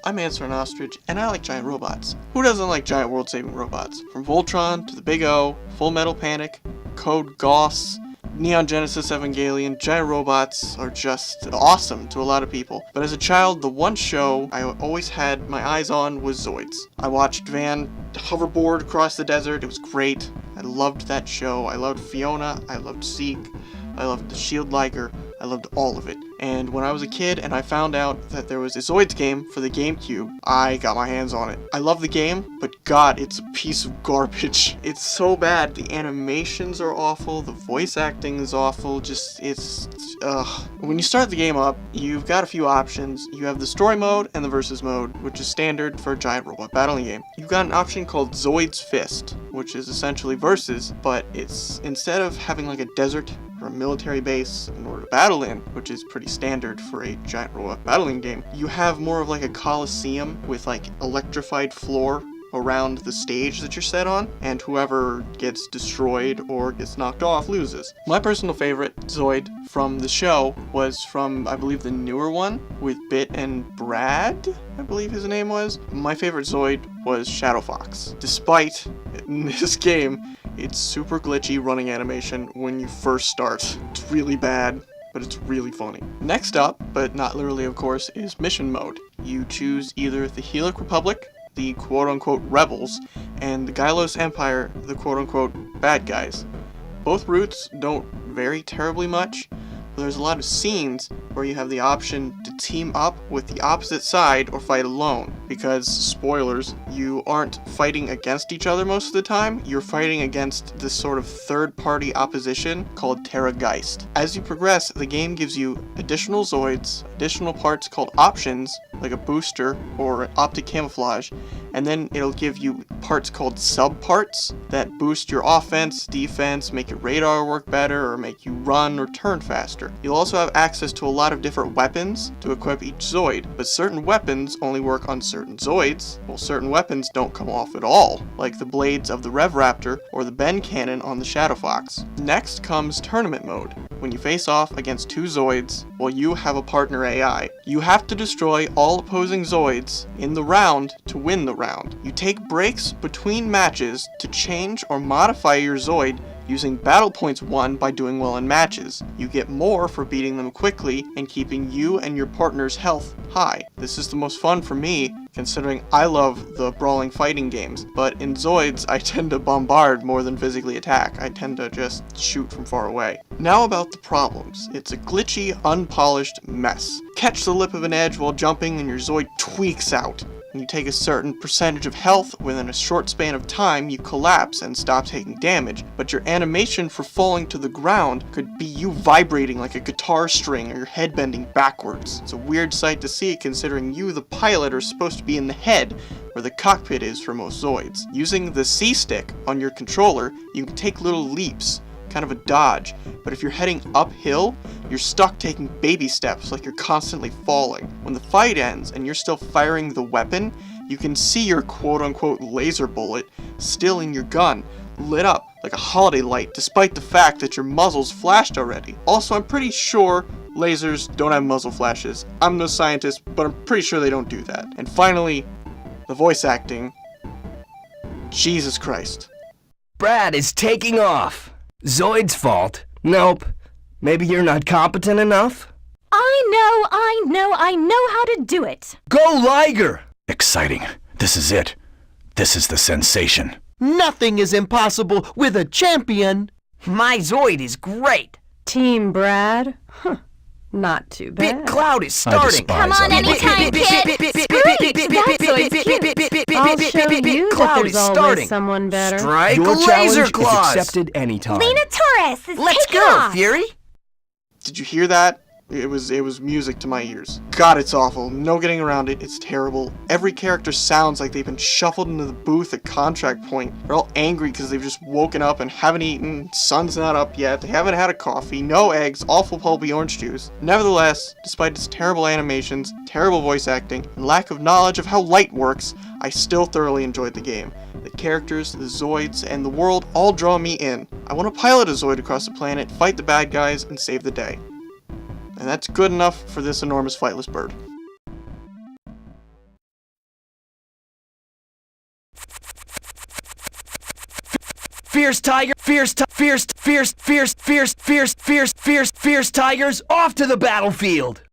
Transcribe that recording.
I'm AnserineOstrich, and I like giant robots. Who doesn't like giant world-saving robots? From Voltron to the Big O, Full Metal Panic, Code Geass, Neon Genesis Evangelion, giant robots are just awesome to a lot of people. But as a child, the one show I always had my eyes on was Zoids. I watched Van hoverboard across the desert. It was great. I loved that show. I loved Fiona. I loved Zeke. I loved the Shield Liger. I loved all of it. And when I was a kid and I found out that there was a Zoids game for the GameCube, I got my hands on it. I love the game, but god, it's a piece of garbage. It's so bad. The animations are awful, the voice acting is awful, When you start the game up, you've got a few options. You have the story mode and the versus mode, which is standard for a giant robot battling game. You've got an option called Zoids Fist, which is essentially versus, but it's instead of having like a desert or a military base in order to battle in, which is pretty standard for a giant robot battling game, you have more of like a coliseum with like electrified floor around the stage that you're set on, and whoever gets destroyed or gets knocked off loses. My personal favorite Zoid from the show was from, I believe, the newer one with Bit and Brad, I believe his name was. My favorite Zoid was Shadow Fox. Despite, in this game, it's super glitchy running animation when you first start. It's really bad, but it's really funny. Next up, but not literally of course, is mission mode. You choose either the Helic Republic, the quote-unquote rebels, and the Gylos Empire, the quote-unquote bad guys. Both routes don't vary terribly much, but there's a lot of scenes where you have the option to team up with the opposite side or fight alone, because, spoilers, you aren't fighting against each other most of the time, you're fighting against this sort of third-party opposition called Terra Geist. As you progress, the game gives you additional Zoids, additional parts called options, like a booster or optic camouflage, and then it'll give you parts called sub-parts that boost your offense, defense, make your radar work better, or make you run or turn faster. You'll also have access to a lot of different weapons to equip each Zoid, but certain weapons only work on certain Zoids, while certain weapons don't come off at all, like the blades of the Rev Raptor or the bend cannon on the Shadow Fox. Next comes tournament mode, when you face off against two Zoids while you have a partner AI. You have to destroy all opposing Zoids in the round to win the round. You take breaks between matches to change or modify your Zoid using battle points won by doing well in matches. You get more for beating them quickly and keeping you and your partner's health high. This is the most fun for me, considering I love the brawling fighting games, but in Zoids I tend to bombard more than physically attack. I tend to just shoot from far away. Now about the problems. It's a glitchy, unpolished mess. Catch the lip of an edge while jumping and your Zoid tweaks out. When you take a certain percentage of health, within a short span of time, you collapse and stop taking damage, but your animation for falling to the ground could be you vibrating like a guitar string or your head bending backwards. It's a weird sight to see, considering you, the pilot, are supposed to be in the head, where the cockpit is for most Zoids. Using the C-stick on your controller, you can take little leaps, kind of a dodge, but if you're heading uphill, you're stuck taking baby steps like you're constantly falling. When the fight ends and you're still firing the weapon, you can see your quote-unquote laser bullet still in your gun, lit up like a holiday light, despite the fact that your muzzle's flashed already. Also, I'm pretty sure lasers don't have muzzle flashes. I'm no scientist, but I'm pretty sure they don't do that. And finally, the voice acting. Jesus Christ. Brad is taking off. Zoid's fault. Nope. Maybe you're not competent enough? I know how to do it. Go Liger! Exciting. This is it. This is the sensation. Nothing is impossible with a champion. My Zoid is great. Team Brad? Huh. Not too bad. Bit Cloud is starting. Come on, anytime, kid. I'll show you that there's always someone better. Strike Your Laser challenge Claws. is accepted anytime. Lena Torres is Let's taking go, off. Fury. Did you hear that? It was music to my ears. God, it's awful. No getting around it. It's terrible. Every character sounds like they've been shuffled into the booth at contract point. They're all angry because they've just woken up and haven't eaten. Sun's not up yet. They haven't had a coffee. No eggs. Awful pulpy orange juice. Nevertheless, despite its terrible animations, terrible voice acting, and lack of knowledge of how light works, I still thoroughly enjoyed the game. The characters, the Zoids, and the world all draw me in. I want to pilot a Zoid across the planet, fight the bad guys, and save the day. And that's good enough for this enormous flightless bird. Fierce tiger, fierce tigers off to the battlefield.